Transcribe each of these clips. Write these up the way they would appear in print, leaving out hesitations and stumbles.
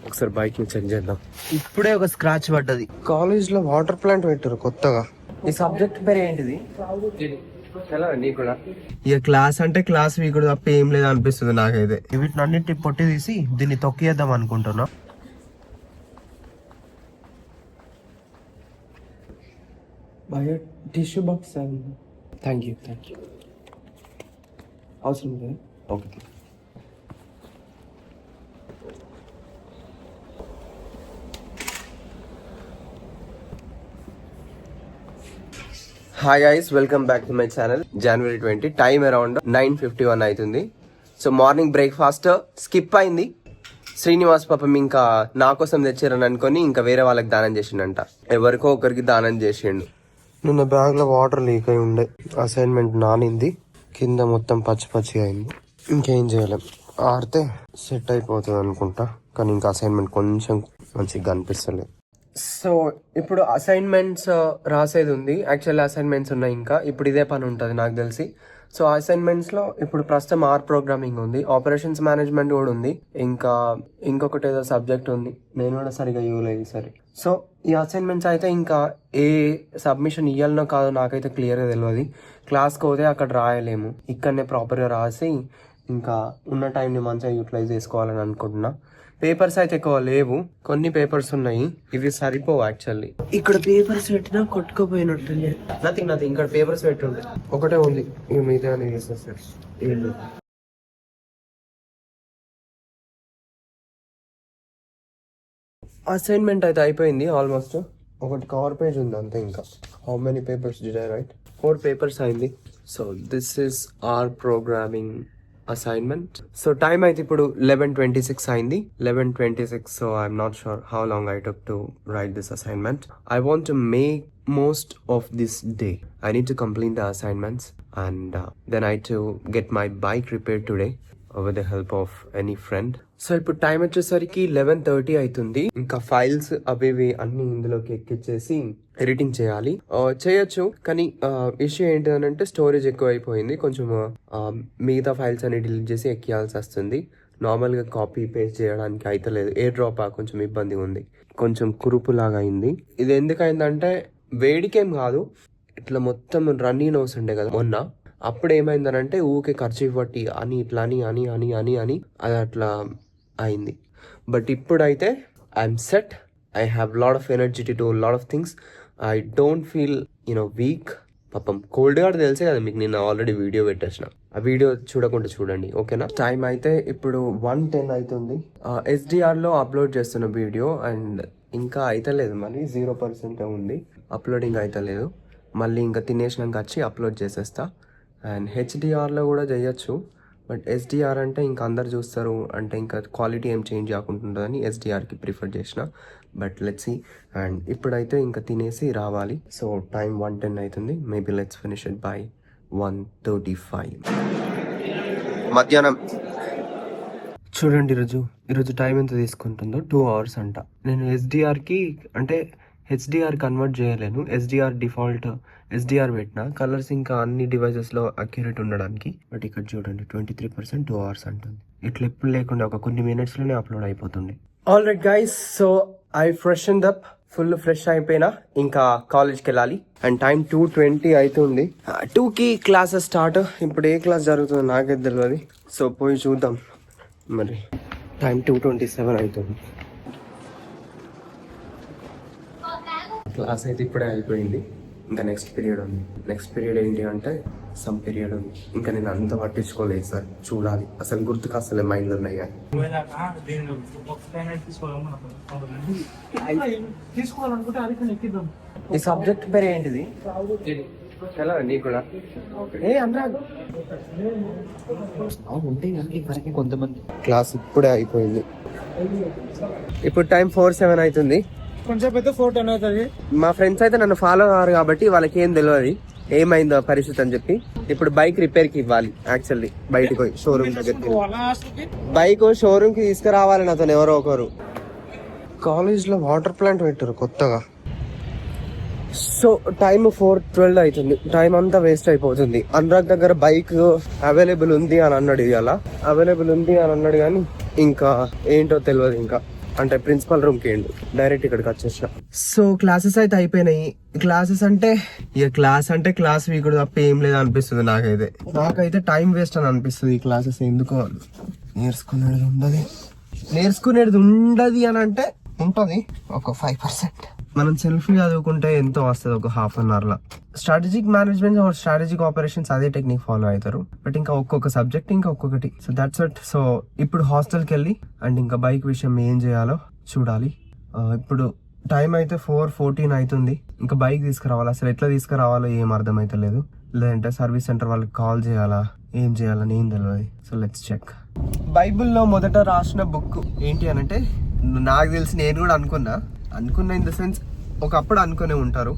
ఒకసారి బైక్ ని చెక్ చేద్దాం. ఇప్పుడే ఒక స్క్రాచ్ పడ్డది. కాలేజ్ లో వాటర్ ప్లాంట్ పెట్టారు కొత్తగా. ఈ సబ్జెక్ట్ పేరు ఏంటిది? కూడా ఇక క్లాస్ అంటే క్లాస్ వీకుడు తప్ప ఏం లేదు అనిపిస్తుంది నాకైతే. వీటిని అన్నింటి పొట్టి తీసి దీన్ని తొక్కియేద్దాం అనుకుంటున్నా. టిష్యూ బాక్స్ థ్యాంక్ యూ అవసరం లేదు. Okay. Hi guys, welcome back to my channel. January 20, time around 9:51 అవుతుంది. సో మార్నింగ్ బ్రేక్ఫాస్ట్ స్కిప్ అయింది. శ్రీనివాస్ పాపం ఇంకా నా కోసం తెచ్చారని అనుకొని ఇంకా వేరే వాళ్ళకి దానం చేసిండంట. ఎవరికో ఒకరికి దానం చేసిండు. నిన్న బ్యాగ్ లో వాటర్ లీక్ అయి ఉండే, అసైన్మెంట్ నానింది, కింద మొత్తం పచ్చి పచ్చి అయింది. ఇంకేం చేయలేం, ఆడితే సెట్ అయిపోతుంది అనుకుంటా. కానీ ఇంకా అసైన్మెంట్ కొంచెం మంచిగా అనిపిస్తలేదు. సో ఇప్పుడు అసైన్మెంట్స్ రాసేది ఉంది. యాక్చువల్లీ అసైన్మెంట్స్ ఉన్నాయి ఇంకా. ఇప్పుడు ఇదే పని ఉంటుంది నాకు తెలిసి. సో అసైన్మెంట్స్లో ఇప్పుడు ప్రస్తుతం ప్రోగ్రామింగ్ ఉంది, ఆపరేషన్స్ మేనేజ్మెంట్ కూడా ఉంది, ఇంకా ఇంకొకటి ఏదో సబ్జెక్ట్ ఉంది. నేను కూడా సరిగా ఇవ్వలేదు సరే. సో ఈ అసైన్మెంట్స్ అయితే ఇంకా ఏ సబ్మిషన్ ఇవ్వాలనో కాదో నాకైతే క్లియర్గా తెలియదు. క్లాస్కి పోతే అక్కడ రాయలేము, ఇక్కడనే ప్రాపర్గా రాసి ఇంకా ఉన్న టైంని మంచిగా యూటిలైజ్ చేసుకోవాలని అనుకుంటున్నా. పేపర్స్ అయితే ఎక్కువ లేవు, కొన్ని పేపర్స్ ఉన్నాయి, ఇవి సరిపోవు యాక్చువల్లీ. ఇక్కడ పేపర్స్ పెట్టినా కొట్టుకోపోయినట్టు. నథింగ్ ఇక్కడ పేపర్స్ పెట్టుండే ఒకటే ఉంది, ఇవి మిగతా అసైన్మెంట్ అయితే అయిపోయింది ఆల్మోస్ట్. ఒకటి కవర్ పేజ్ ఉంది అంతే. ఇంకా how many papers did I write? 4 papers అయింది. So this is our programming assignment. So time అయితే ఇప్పుడు 11:26 అయింది. 11:26. So I'm not sure how long I took to write this assignment. I want to make most of this day. I need to complete the assignments and then I to get my bike repaired today with the help of any friend. So ఇప్పుడు time వచ్చేసరికి 11:30 అవుతుంది. ఇంకా files అవి అన్ని ఇందులోకి ఎక్కిచ్చేసి editing చేయాలి. చేయొచ్చు, కానీ ఇష్యూ ఏంటి అని అంటే స్టోరేజ్ ఎక్కువ అయిపోయింది. కొంచెం మిగతా ఫైల్స్ అన్ని డిలీట్ చేసి ఎక్కియాల్సి వస్తుంది. నార్మల్గా కాపీ పేస్ట్ చేయడానికి అయితే లేదు. ఎయిర్ డ్రాప్ కొంచెం ఇబ్బంది ఉంది, కొంచెం కురుపులాగా అయింది. ఇది ఎందుకు అయిందంటే వేడికేం కాదు, ఇట్లా మొత్తం రన్నీ నోస్ ఉండే కదా మొన్న. అప్పుడు ఏమైందనంటే ఊకే ఖర్చు పట్టి అని ఇట్లా అని అని అని అని అని అది అట్లా అయింది. బట్ ఇప్పుడైతే I'm set. I have lot of energy to do lot of things. I don't feel week. పాపం కోల్డ్ గార్డ్ తెలిసే కదా మీకు, నేను ఆల్రెడీ వీడియో పెట్టేసిన. ఆ వీడియో చూడకుండా చూడండి, ఓకేనా? టైం అయితే ఇప్పుడు 1:10 అవుతుంది. SDRలో అప్లోడ్ చేస్తున్న వీడియో అండ్ ఇంకా అయితలేదు, మరి 0% ఉంది, అప్లోడింగ్ అయితలేదు. మళ్ళీ ఇంకా తినేసినాక వచ్చి అప్లోడ్ చేసేస్తా. అండ్ HDRలో కూడా చేయొచ్చు, బట్ SDR అంటే ఇంకా అందరు చూస్తారు అంటే ఇంకా క్వాలిటీ ఏం చేంజ్ కాకుంటుందని SDRకి ప్రిఫర్ చేసిన. But let's see. అండ్ ఇప్పుడైతే ఇంకా తినేసి రావాలి. సో టైం 1:10 అవుతుంది. Maybe let's finish it by 1:35 మధ్యాహ్నం. చూడండి ఈరోజు టైం ఎంత తీసుకుంటుందో, 2 hours అంట. నేను SDRకి అంటే HDR కన్వర్ట్ చేయలేను. SDR డిఫాల్ట్ SDR పెట్టిన కలర్స్ ఇంకా అన్ని డివైజెస్లో అక్యురేట్ ఉండడానికి. బట్ ఇక్కడ చూడండి 23%, 2 hours అంటుంది. ఇట్లా ఎప్పుడు లేకుండా ఒక కొన్ని మినిట్స్లోనే అప్లోడ్ అయిపోతుంది. All right guys, so I freshened up, full fresh అయిపోయినా ఇంకా కాలేజ్కి వెళ్ళాలి. అండ్ టైం 2:20 అవుతుంది. 2కి క్లాసెస్ స్టార్ట్. ఇప్పుడు ఏ క్లాస్ జరుగుతుందో నాకైతే తెలియదు. సో పోయి చూద్దాం. మరి టైం 2:27 అవుతుంది. క్లాస్ అయితే ఇప్పుడే అయిపోయింది. ఇంకా నెక్స్ట్ పీరియడ్ ఉంది. నెక్స్ట్ పీరియడ్ ఏంటి అంటే సమ్ పీరియడ్ ఉంది. ఇంకా నేను అంత పట్టించుకోలేదు సార్, చూడాలి. అసలు గుర్తుకు అసలు మైండ్లో ఉన్నాయి. ఈ సబ్జెక్ట్ పేరు ఏంటిది? నీకు కూడా కొంతమంది. క్లాస్ ఇప్పుడే అయిపోయింది. ఇప్పుడు టైం 4:07 అవుతుంది. కొంచెం పెద్ద 4:10 అవుతుంది. మా ఫ్రెండ్స్ అయితే నన్ను ఫాలో అయ్యారు కాబట్టి వాళ్ళకి ఏం తెలియదు ఏమైందో పరిస్థితి అని చెప్పి. ఇప్పుడు బైక్ రిపేర్ కి ఇవ్వాలి. యాక్చువల్లీ బయటకు పోయి షోరూమ్ దగ్గరికి బైక్ షోరూమ్ కి తీసుకురావాలి అతను ఎవరో ఒకరు. కాలేజ్ లో వాటర్ ప్లాంట్ పెట్టారు కొత్తగా. సో టైం 4:12 అవుతుంది. టైం అంతా వేస్ట్ అయిపోతుంది. అనురాగ్ దగ్గర బైక్ అవైలబుల్ ఉంది అని అన్నాడు. ఇవాళ అవైలబుల్ ఉంది అని అన్నాడు, కానీ ఇంకా ఏంటో తెలియదు. ఇంకా అంటే ప్రిన్సిపల్ రూమ్ కి డైరెక్ట్ ఇక్కడికి వచ్చేసిన. సో క్లాసెస్ అయితే అయిపోయినాయి. క్లాసెస్ అంటే ఇక క్లాస్ అంటే క్లాస్ వీకుడు తప్ప ఏం లేదు అనిపిస్తుంది నాకైతే టైం వేస్ట్ అని అనిపిస్తుంది ఈ క్లాసెస్. ఎందుకో నేర్చుకునేది ఉండదు అని అంటే ఉంటది ఒక 5%. మనం సెల్ఫ్ చదువుకుంటే ఎంతో వస్తుంది ఒక ½ అన్ అవర్ లా. Strategic management or strategic operations అదే టెక్నిక్ ఫాలో అవుతారు, బట్ ఇంకా ఒక్కొక్క సబ్జెక్ట్ ఇంకా ఒక్కొక్కటి. So that's it. సో ఇప్పుడు హాస్టల్కి వెళ్ళి అండ్ ఇంకా బైక్ విషయం ఏం చేయాలో చూడాలి. ఇప్పుడు టైం అయితే 4:14 అవుతుంది. ఇంకా బైక్ తీసుకురావాలి. అసలు ఎట్లా తీసుకురావాలో ఏం అర్థం అయితే లేదు. లేదంటే సర్వీస్ సెంటర్ వాళ్ళకి కాల్ చేయాలా, ఏం చేయాలని ఏం తెలియదు. So let's check. బైబిల్లో మొదట రాసిన బుక్ ఏంటి అని అంటే, నాకు తెలిసి నేను కూడా అనుకున్నా ఇన్ ద సెన్స్ ఒకప్పుడు అనుకునే ఉంటారు.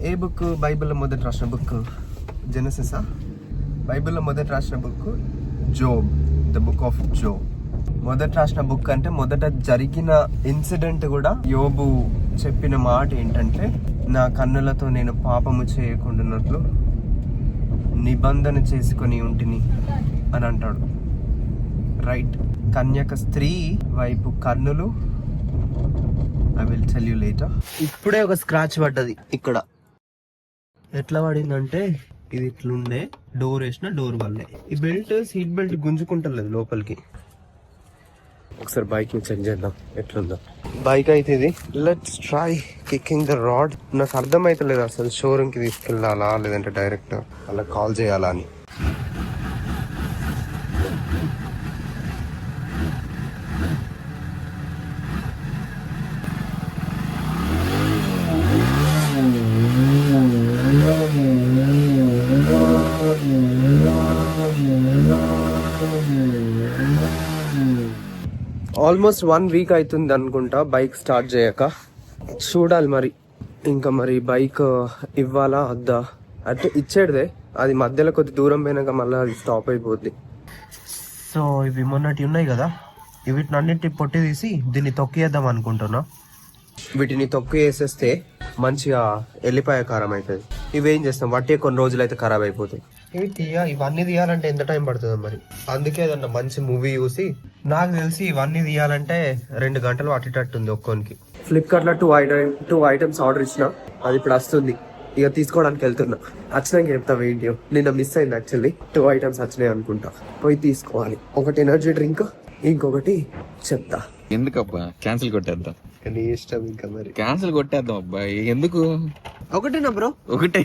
ఏ బుక్? బైబిల్లో మొదట రాసిన బుక్ జెనసిసా? బైబిల్లో మొదట రాసిన book Job, the book of Job. మొదట రాసిన బుక్ అంటే మొదట జరిగిన ఇన్సిడెంట్ కూడా. యోబు చెప్పిన మాట ఏంటంటే, నా కన్నులతో నేను పాపము చేయకుండానట్లు నిబంధన చేసుకొని ఉంటిని అని అంటాడు. రైట్. కన్యక స్త్రీ వైపు కన్నులు. I will tell you later. ఇప్పుడే ఒక స్క్రాచ్ పడ్డది ఇక్కడ. ఎట్లా పడిందంటే, ఇది ఇట్లుండే, డోర్ వేసిన డోర్ వల్లే. ఈ బెల్ట్, సీట్ బెల్ట్ గుంజుకుంటలేదు లోపలికి. ఒకసారి బైక్ ని చెక్ చేద్దాం ఎట్లుందో. బైక్ అయితే ఇది. Let's try kicking the rod. నాకు అర్థం అయితే లేదు అసలు షోరూమ్ కి తీసుకెళ్ళాలా లేదంటే డైరెక్ట్ అలా కాల్ చేయాలా అని. ఆల్మోస్ట్ 1 వీక్ అవుతుంది అనుకుంటా బైక్ స్టార్ట్ చేయక. చూడాలి మరి ఇంకా మరి బైక్ ఇవ్వాలా వద్దా. అంటే ఇచ్చేదే, అది మధ్యలో కొద్ది దూరం పోయినాక మళ్ళీ అది స్టాప్ అయిపోద్ది. సో ఇవి మొన్నటి ఉన్నాయి కదా, వీటిని అన్నింటి పొట్టి తీసి దీన్ని తొక్కేద్దాం అనుకుంటున్నా. వీటిని తొక్కి వేసేస్తే మంచిగా ఎల్లిపాయ కారం అవుతుంది. ఇవేం చేస్తాం, వట్టే కొన్ని రోజులు అయితే ఖరాబ్ అయిపోతాయి. ఇవన్నీ తీయాలంటే ఎంత టైం పడుతుందో మరి. అందుకే ఏదన్నా మంచి మూవీ చూసి, నాకు తెలిసి ఇవన్నీ తీయాలంటే 2 గంటలు అట్టేటట్టుంది ఒక్కోనికి. ఫ్లిప్కార్ట్ లో 2 ఐటమ్స్ ఆర్డర్ ఇచ్చిన, అది ఇప్పుడు వస్తుంది. ఇక తీసుకోవడానికి వెళ్తున్నా. వచ్చినాక చెప్తా ఏంటి. నిన్న మిస్ అయింది యాక్చువల్లీ. 2 ఐటమ్స్ వచ్చినాయి అనుకుంటా, పోయి తీసుకోవాలి. ఒకటి ఎనర్జీ డ్రింక్, ఇంకొకటి చెప్తా. ఎందుకబ్బా క్యాన్సిల్ కొట్టేద్దాం. నీ ఇష్టం. ఇంకా మరి క్యాన్సిల్ కొట్టేద్దాం అబ్బాయి. ఎందుకు? ఒకటేనా బ్రో? ఒకటే.